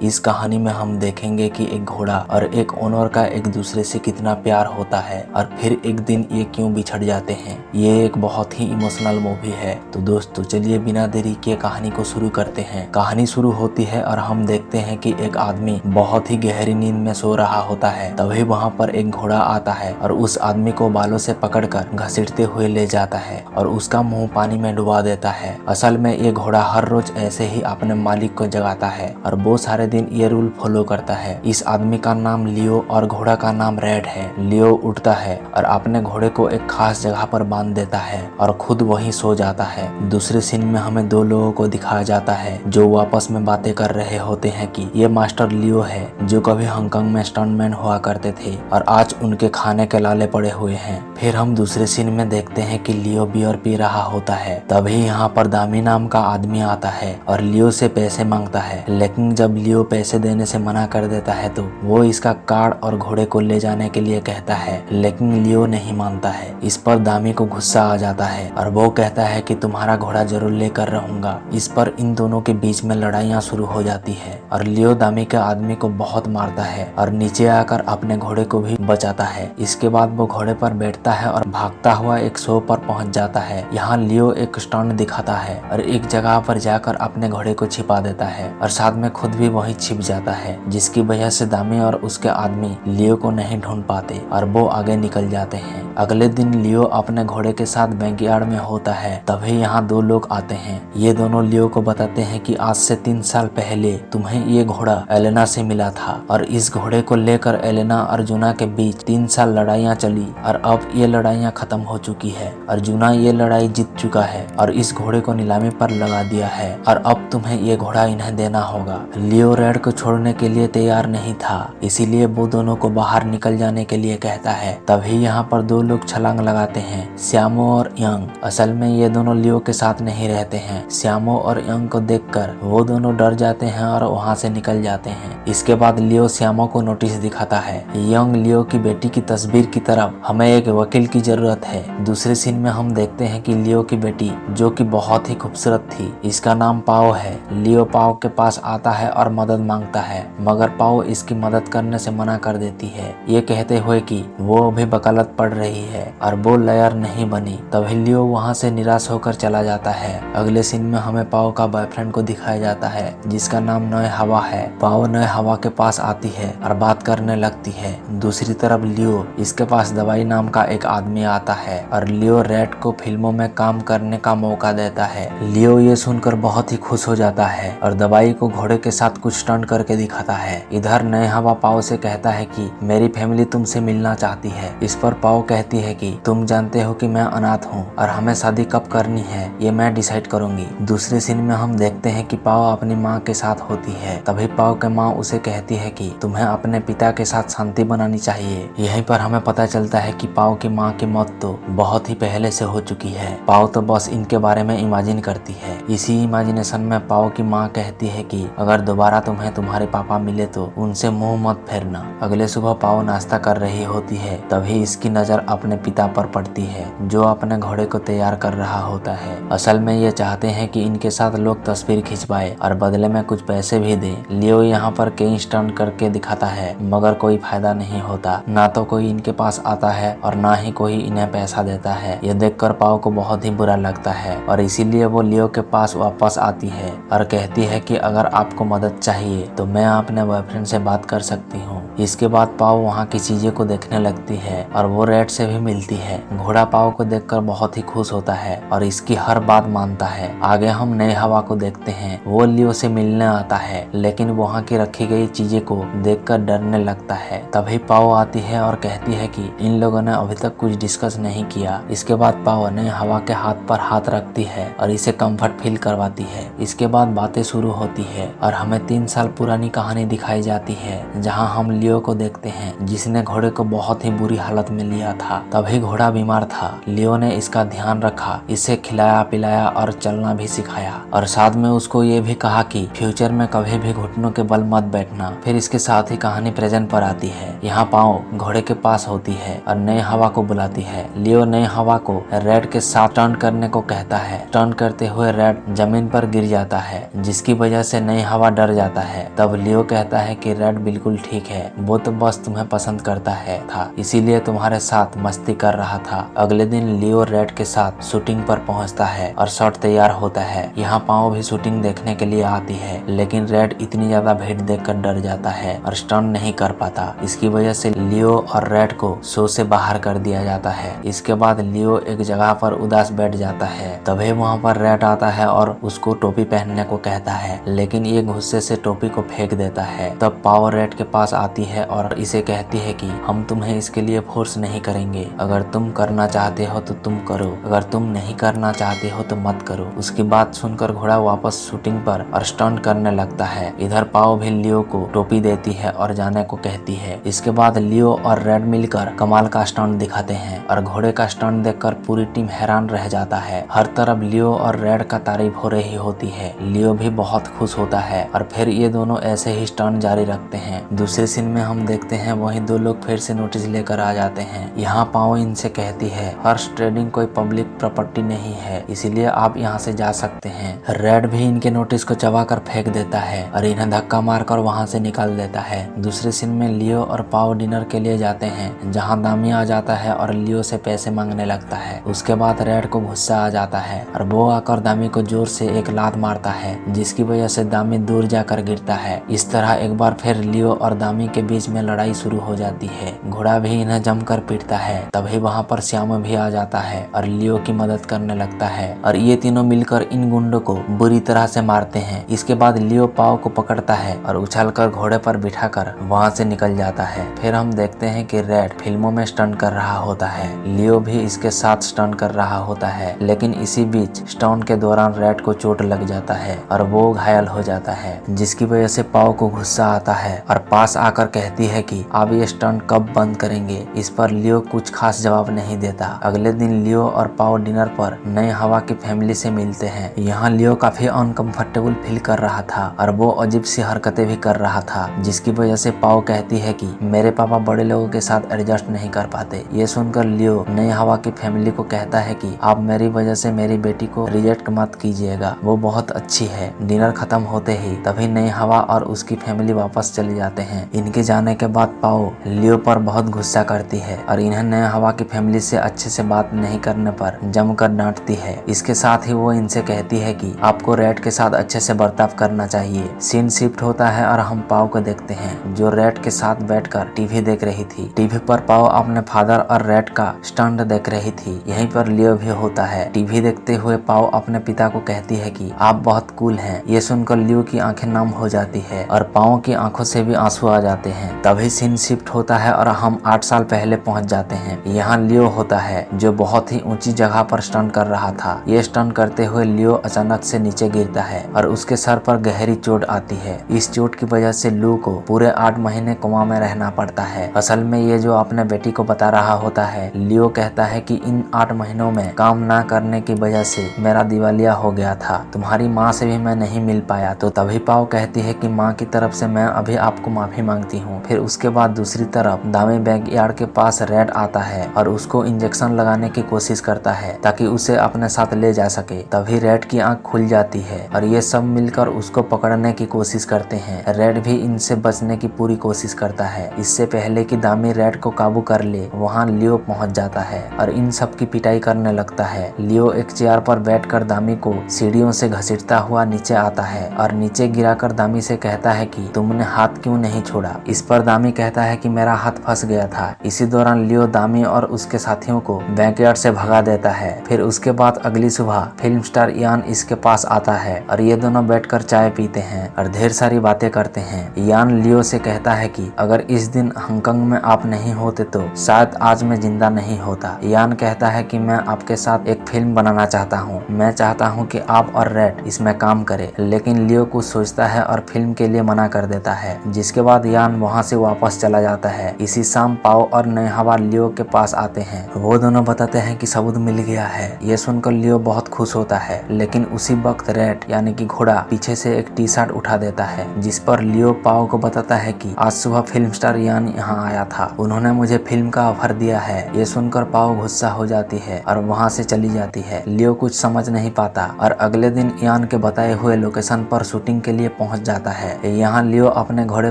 इस कहानी में हम देखेंगे कि एक घोड़ा और एक ओनर का एक दूसरे से कितना प्यार होता है और फिर एक दिन ये क्यों बिछड़ जाते हैं। ये एक बहुत ही इमोशनल मूवी है। तो दोस्तों चलिए बिना देरी के कहानी को शुरू करते हैं। कहानी शुरू होती है और हम देखते हैं कि एक आदमी बहुत ही गहरी नींद में सो रहा होता है। तभी वहाँ पर एक घोड़ा आता है और उस आदमी को बालों से पकड़कर घसीटते हुए ले जाता है और उसका मुंह पानी में डुबा देता है। असल में ये घोड़ा हर रोज ऐसे ही अपने मालिक को जगाता है और बहुत सारे दिन ये रूल फॉलो करता है। इस आदमी का नाम लियो और घोड़ा का नाम रेड है। लियो उठता है और अपने घोड़े को एक खास जगह पर बांध देता है और खुद वहीं सो जाता है। दूसरे सीन में हमें दो लोगों को दिखाया जाता है जो आपस में बातें कर रहे होते हैं कि ये मास्टर लियो है जो कभी हांगकांग में स्टंटमैन हुआ करते थे और आज उनके खाने के लाले पड़े हुए हैं। फिर हम दूसरे सीन में देखते हैं कि लियो बियर पी रहा होता है। तभी यहाँ पर दामी नाम का आदमी आता है और लियो से पैसे मांगता है, लेकिन जब लियो पैसे देने से मना कर देता है तो वो इसका कार्ड और घोड़े को ले जाने के लिए कहता है, लेकिन लियो नहीं मानता है। इस पर दामी को गुस्सा आ जाता है और वो कहता है कि तुम्हारा घोड़ा जरूर लेकर रहूंगा। इस पर इन दोनों के बीच में लड़ाइयाँ शुरू हो जाती है और लियो दामी के आदमी को बहुत मारता है और नीचे आकर अपने घोड़े को भी बचाता है। इसके बाद वो घोड़े पर बैठता है और भागता हुआ एक शो पर पहुंच जाता है। यहाँ लियो एक स्टंट दिखाता है और एक जगह पर जाकर अपने घोड़े को छिपा देता है और साथ में खुद भी वहीं छिप जाता है, जिसकी वजह से दामी और उसके आदमी लियो को नहीं ढूंढ पाते और वो आगे निकल जाते हैं। अगले दिन लियो अपने घोड़े के साथ बैकयार्ड में होता है। तभी यहाँ दो लोग आते हैं। ये दोनों लियो को बताते हैं कि आज से 3 साल पहले तुम्हें ये घोड़ा एलेना से मिला था और इस घोड़े को लेकर एलेना और जूना के बीच 3 साल लड़ाइयाँ चली और अब ये लड़ाइयाँ खत्म हो चुकी है और जूना ये लड़ाई जीत चुका है और इस घोड़े को नीलामी पर लगा दिया है और अब तुम्हें ये घोड़ा इन्हें देना होगा। लियो रेड को छोड़ने के लिए तैयार नहीं था, इसीलिए वो दोनों को बाहर निकल जाने के लिए कहता है। तभी यहाँ पर दो लोग छलांग लगाते हैं, श्यामो और यंग। असल में ये दोनों लियो के साथ नहीं रहते हैं। श्यामो और यंग को देखकर वो दोनों डर जाते हैं और वहाँ से निकल जाते हैं। इसके बाद लियो श्यामो को नोटिस दिखाता है। यंग लियो की बेटी की तस्वीर की तरफ हमें एक वकील की जरूरत है। दूसरे सीन में हम देखते हैं कि लियो की बेटी जो कि बहुत ही खूबसूरत थी, इसका नाम पाओ है। लियो पाओ के पास आता है और मदद मांगता है, मगर पाओ इसकी मदद करने से मना कर देती है, ये कहते हुए कि वो अभी वकालत पढ़ रही है और वो लॉयर नहीं बनी। तभी लियो वहाँ से निराश होकर चला जाता है। अगले सीन में हमें पाओ का बॉयफ्रेंड को दिखाया जाता है जिसका नाम नए हवा है। पाओ नए हवा के पास आती है और बात करने लगती है। दूसरी तरफ लियो इसके पास दवाई नाम का एक आदमी आता है और लियो रेड को फिल्मों में काम करने का मौका देता है। लियो ये सुनकर बहुत ही खुश हो जाता है और दवाई को घोड़े के साथ कुछ स्टंट करके दिखाता है। इधर नए हवा पाओ से कहता है कि मेरी फैमिली तुमसे मिलना चाहती है। इस पर पाओ कहती है कि तुम जानते हो कि मैं अनाथ हूँ और हमें शादी कब करनी है ये मैं डिसाइड करूंगी। दूसरे सीन में हम देखते हैं कि पाओ अपनी माँ के साथ होती है। तभी पाओ के माँ उसे कहती है कि तुम्हें अपने पिता के साथ शांति बनानी चाहिए। यहीं पर हमें पता चलता है कि पाओ की माँ की मौत तो बहुत ही पहले से हो चुकी है। पाओ तो बस इनके बारे में इमेजिन करती है। इसी इमेजिनेशन में पाओ की माँ कहती है कि अगर दोबारा तुम्हें तुम्हारे पापा मिले तो उनसे मुंह मत फेरना। अगले सुबह पाओ नाश्ता कर रही होती है। तभी इसकी नजर अपने पिता पर पड़ती है जो अपने घोड़े को तैयार कर रहा होता है। असल में ये चाहते हैं कि इनके साथ लोग तस्वीर खिंचवाए और बदले में कुछ पैसे भी दे। लियो यहाँ पर कई स्टंट करके दिखाता है मगर कोई फायदा नहीं होता। ना तो कोई इनके पास आता है और ना ही कोई इन्हें पैसा देता है। ये देखकर पाओ को बहुत ही बुरा लगता है और इसीलिए वो लियो के पास वापस आती है और कहती है कि अगर आपको मदद चाहिए तो मैं अपने बॉयफ्रेंड से बात कर सकती हूँ। इसके बाद पाओ वहाँ की चीजें को देखने लगती है और वो रेड से भी मिलती है। घोड़ा पाओ को देखकर बहुत ही खुश होता है और इसकी हर बात मानता है। आगे हम नए हवा को देखते हैं। वो लियो से मिलने आता है लेकिन वहाँ की रखी गई चीजें को देखकर डरने लगता है। तभी पाओ आती है और कहती है कि इन लोगों ने अभी तक कुछ डिस्कस नहीं किया। इसके बाद पाओ नए हवा के हाथ पर हाथ रखती है और इसे कंफर्ट फील करवाती है। इसके बाद बातें शुरू होती है और हमें 3 साल पुरानी कहानी दिखाई जाती है जहाँ हम लियो को देखते हैं जिसने घोड़े को बहुत ही बुरी हालत में लिया था। तभी घोड़ा बीमार था। लियो ने इसका ध्यान रखा, इसे खिलाया पिलाया और चलना भी सिखाया और साथ में उसको ये भी कहा कि फ्यूचर में कभी भी घुटनों के बल मत बैठना। फिर इसके साथ ही कहानी प्रेजेंट पर आती है। यहाँ पाओ घोड़े के पास होती है और नए हवा को बुलाती है। लियो नए हवा को रेड के साथ टर्न करने को कहता है। टर्न करते हुए रेड जमीन पर गिर जाता है, जिसकी वजह से नई हवा डर जाता है। तब लियो कहता है कि रेड बिल्कुल ठीक है, वो तो बस तुम्हें पसंद करता है था, इसीलिए तुम्हारे साथ मस्ती कर रहा था। अगले दिन लियो रेड के साथ शूटिंग पर पहुंचता है और शॉट तैयार होता है। यहाँ पाओ भी शूटिंग देखने के लिए आती है, लेकिन रेड इतनी ज्यादा भीड़ देखकर डर जाता है और स्टंट नहीं कर पाता। इसकी वजह से लियो और रेड को शो से बाहर कर दिया जाता है। इसके बाद लियो एक जगह पर उदास बैठ जाता है। तभी वहाँ पर रेड आता है और उसको टोपी पहनने को कहता है, लेकिन ये गुस्से से टोपी को फेंक देता है। तब पाओ रेड के पास आती है और इसे कहती है कि हम तुम्हें इसके लिए फोर्स नहीं करेंगे, अगर तुम करना चाहते हो तो तुम करो, अगर तुम नहीं करना चाहते हो तो मत करो। उसकी बात सुनकर घोड़ा वापस शूटिंग पर और स्टंट करने लगता है। इधर पाओ भी लियो को टोपी देती है और जाने को कहती है। इसके बाद लियो और रेड मिलकर कमाल का स्टंट दिखाते हैं और घोड़े का स्टंट देखकर पूरी टीम हैरान रह जाता है। हर तरफ लियो और रेड का तारीफ हो रही होती है। लियो भी बहुत खुश होता है और फिर ये दोनों ऐसे ही स्टंट जारी रखते हैं। दूसरे सीन में हम देखते हैं वही दो लोग फिर से नोटिस लेकर आ जाते हैं। यहाँ पाओ इनसे कहती है, हॉर्स ट्रेडिंग कोई पब्लिक प्रॉपर्टी नहीं है, इसीलिए आप यहाँ से जा सकते हैं। रेड भी इनके नोटिस को चबाकर फेंक देता है और इन्हें धक्का मारकर वहाँ से निकाल देता है। दूसरे सीन में लियो और पाओ डिनर के लिए जाते हैं, जहाँ दामी आ जाता है और लियो से पैसे मांगने लगता है। उसके बाद रेड को गुस्सा आ जाता है और वो आकर दामी को जोर से एक लात मारता है, जिसकी वजह से दामी दूर जाकर गिरता है। इस तरह एक बार फिर लियो और दामी के बीच में लड़ाई शुरू हो जाती है। घोड़ा भी इन्हें जमकर पीटता है। तभी वहाँ पर श्याम भी आ जाता है और लियो की मदद करने लगता है और ये तीनों मिलकर इन गुंडों को बुरी तरह से मारते हैं। इसके बाद लियो पाओ को पकड़ता है और उछलकर घोड़े पर बिठाकर वहाँ से निकल जाता है। फिर हम देखते हैं कि रेड फिल्मों में स्टंट कर रहा होता है। लियो भी इसके साथ स्टंट कर रहा होता है, लेकिन इसी बीच स्टंट के दौरान रेड को चोट लग जाता है और वो घायल हो जाता है, जिसकी वजह से पाओ को गुस्सा आता है और पास आकर कहती है कि आप ये स्टंट कब बंद करेंगे। इस पर लियो कुछ खास जवाब नहीं देता। अगले दिन लियो और पाओ डिनर पर नए हवा की फैमिली से मिलते हैं। यहाँ लियो काफी अनकंफर्टेबल फील कर रहा था और वो अजीब सी हरकतें भी कर रहा था, जिसकी वजह से पाओ कहती है कि मेरे पापा बड़े लोगों के साथ एडजस्ट नहीं कर पाते। ये सुनकर लियो नई हवा की फैमिली को कहता है कि आप मेरी वजह से मेरी बेटी को रिजेक्ट मत कीजिएगा, वो बहुत अच्छी है। डिनर खत्म होते ही तभी नई हवा और उसकी फैमिली वापस चले जाते हैं। इनके जाने के बाद पाओ लियो पर बहुत गुस्सा करती है और इन्हें नई हवा की फैमिली से अच्छे से बात नहीं करने पर जमकर डांटती है। इसके साथ ही वो इनसे कहती है कि आपको रेड के साथ अच्छे से बर्ताव करना चाहिए। सीन शिफ्ट होता है और हम पाओ को देखते हैं, जो रेड के साथ बैठकर टीवी देख रही थी। टीवी पर पाओ अपने फादर और रेड का स्टंट देख रही थी। यहीं पर लियो भी होता है। टीवी देखते हुए पाओ अपने पिता को कहती है कि आप बहुत कूल हैं। ये सुनकर लियो की आंखें नम हो जाती है और पाओ की आंखों से भी आंसू आ जाते हैं। तभी सीन शिफ्ट होता है और हम 8 साल पहले पहुंच जाते हैं। यहाँ लियो होता है, जो बहुत ही ऊंची जगह पर स्टंट कर रहा था। ये स्टंट करते हुए लियो अचानक से नीचे गिरता है और उसके सर पर गहरी चोट आती है। इस चोट की वजह से लू को पूरे 8 महीने कोमा में रहना पड़ता है। असल में ये जो अपने बेटी को बता रहा होता है। लियो कहता है कि इन 8 महीनों में काम ना करने की वजह से मेरा दिवालिया हो गया था, तुम्हारी माँ से भी मैं नहीं मिल पाया। तो तभी पाओ कहती है कि माँ की तरफ से मैं अभी आपको माफी मांगती हूँ। फिर उसके बाद दूसरी तरफ दामी बैकयार्ड के पास रेड आता है और उसको इंजेक्शन लगाने की कोशिश करता है ताकि उसे अपने साथ ले जा सके। तभी रेड की आंख खुल जाती है और ये सब मिलकर उसको पकड़ने की कोशिश करते हैं। रेड भी इनसे बचने की पूरी कोशिश करता है। इससे पहले कि दामी रेड को काबू कर ले, वहाँ लियो पहुँच जाता है और इन सब की पिटाई करने लगता है। लियो एक चेयर पर बैठकर दामी को सीढ़ियों से घसीटता हुआ नीचे आता है और नीचे गिराकर दामी से कहता है कि तुमने हाथ क्यों नहीं छोड़ा। इस पर दामी कहता है कि मेरा हाथ फंस गया था। इसी दौरान लियो दामी और उसके साथियों को बैकयार्ड से भगा देता है। फिर उसके बाद अगली सुबह फिल्म स्टार यान इसके पास आता है और ये दोनों बैठकर चाय पीते हैं और ढेर सारी बातें करते हैं। यान लियो से कहता है कि अगर इस दिन हांगकांग में आप नहीं होते तो शायद आज मैं जिंदा नहीं होता। यान कहता है कि मैं आपके साथ एक फिल्म बनाना चाहता हूँ, मैं चाहता हूँ कि आप और रेड इसमें काम करें। लेकिन लियो कुछ सोचता है और फिल्म के लिए मना कर देता है, जिसके बाद यान वहाँ से वापस चला जाता है। इसी शाम पाओ और नए हवा लियो के पास आते हैं। वो दोनों बताते हैं कि सबूत मिल गया है। ये सुनकर लियो बहुत खुश होता है, लेकिन उसी वक्त रैट यानी कि घोड़ा पीछे से एक टी शर्ट उठा देता है, जिस पर लियो पाओ को बताता है कि आज सुबह फिल्म स्टार यान यहाँ आया था, उन्होंने मुझे फिल्म का ऑफर दिया है। ये सुनकर पाओ गुस्सा हो जाती है और वहाँ से चली जाती है। लियो कुछ समझ नहीं पाता और अगले दिन यान के बताए हुए लोकेशन पर शूटिंग के लिए पहुँच जाता है। यहाँ लियो अपने घोड़े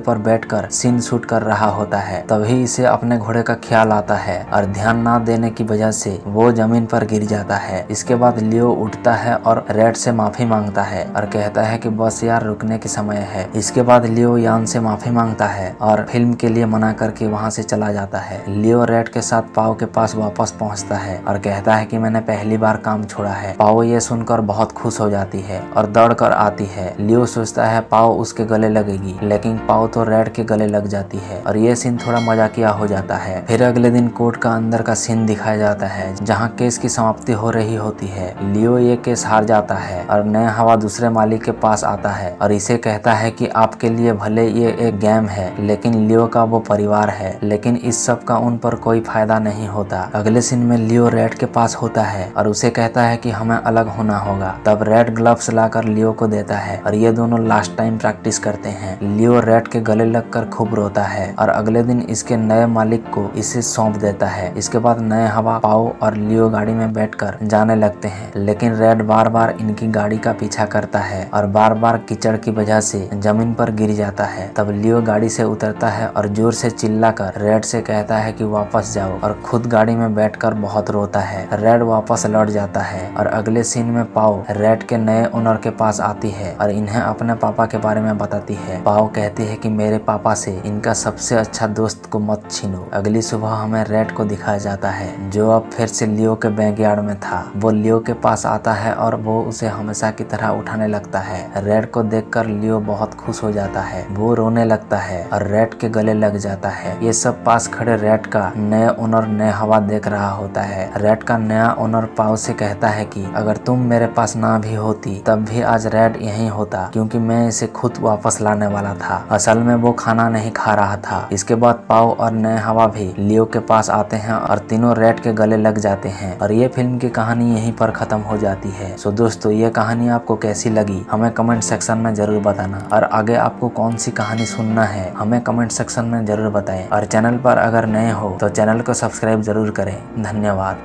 पर बैठकर सीन शूट कर रहा होता है, तभी इसे अपने घोड़े का ख्याल आता है और ध्यान न देने की वजह से वो जमीन पर गिर जाता है। इसके बाद लियो उठता है और रैट से माफी मांगता है और कहता है कि बस यार रुकने के समय है। इसके बाद लियो यान से माफी मांगता है और फिल्म के लिए मना करके वहाँ से चला जाता है। लियो रैट के साथ पाओ के पास वापस पहुँचता है और कहता है कि मैंने पहली बार काम छोड़ा है। पाओ ये सुनकर बहुत खुश हो जाती है और दौड़ कर आती है। लियो सोचता है पाओ उसके गले लगेगी, लेकिन पाओ तो रैट के गले लग जाती है और ये सीन थोड़ा मजाकिया हो जाता है। फिर अगले दिन कोर्ट का अंदर का सीन दिखाया जाता है, जहाँ केस की समाप्ति हो रही होती है। लियो ये केस हार जाता है और नया हवा दूसरे मालिक के पास आता है और इसे कहता है कि आपके लिए भले ये एक गेम है, लेकिन लियो का वो परिवार है। लेकिन इस सब का उन पर कोई फायदा नहीं होता। अगले सीन में लियो रैट के पास होता है और उसे कहता है कि हमें अलग होना होगा। तब रैट ग्लव्स लाकर लियो को देता है और ये दोनों लास्ट टाइम प्रैक्टिस करते हैं। लियो रैट के गले लगकर खूब रोता है और अगले दिन इसके नए मालिक को इसे सौंप देता है। इसके बाद नए हवा, पाओ और लियो गाड़ी में बैठकर जाने लगते हैं, लेकिन रैट बार बार इनकी गाड़ी का पीछा करता है और बार बार कीचड़ की वजह से जमीन पर गिर जाता है। तब लियो गाड़ी से उतरता है और जोर से चिल्लाकर रैट से कहता है कि वापस जाओ और खुद गाड़ी में बैठकर बहुत रोता है। रैट वापस लौट जाता है और अगले सीन में पाओ रैट के नए ओनर के पास आती है और इन्हें अपने पापा के बारे में बताती है। पाओ कहती है कि मेरे पापा से इनका सबसे अच्छा दोस्त को मत छीनो। अगली सुबह हमें रैट को दिखाया जाता है, जो अब फिर से लियो के बैकयार्ड में था। वो लियो के पास आता है और वो उसे हमेशा की तरह उठाने लगता है। रैट को देखकर लियो बहुत खुश हो जाता है, वो रोने लगता है और रैट के गले लग जाता है। ये सब पास खड़े रैट का नया ओनर नया हवा देख रहा होता है। रैट का नया ओनर पाओ से कहता है कि अगर तुम मेरे पास ना भी होती तब भी आज रैट यहीं होता, क्योंकि मैं इसे खुद वापस लाने वाला था। असल में वो खाना नहीं खा रहा था। इसके बाद पाओ और नए हवा भी लियो के पास आते हैं और तीनों रैट के गले लग जाते हैं और ये फिल्म की कहानी यहीं पर खत्म हो जाती है। सो दोस्तों, ये कहानी आपको कैसी लगी हमें कमेंट सेक्शन में जरूर बताना और आगे आपको कौन सी कहानी सुनना है हमें कमेंट सेक्शन में जरूर बताएं और चैनल पर अगर नए हो तो चैनल को सब्सक्राइब जरूर करें। धन्यवाद।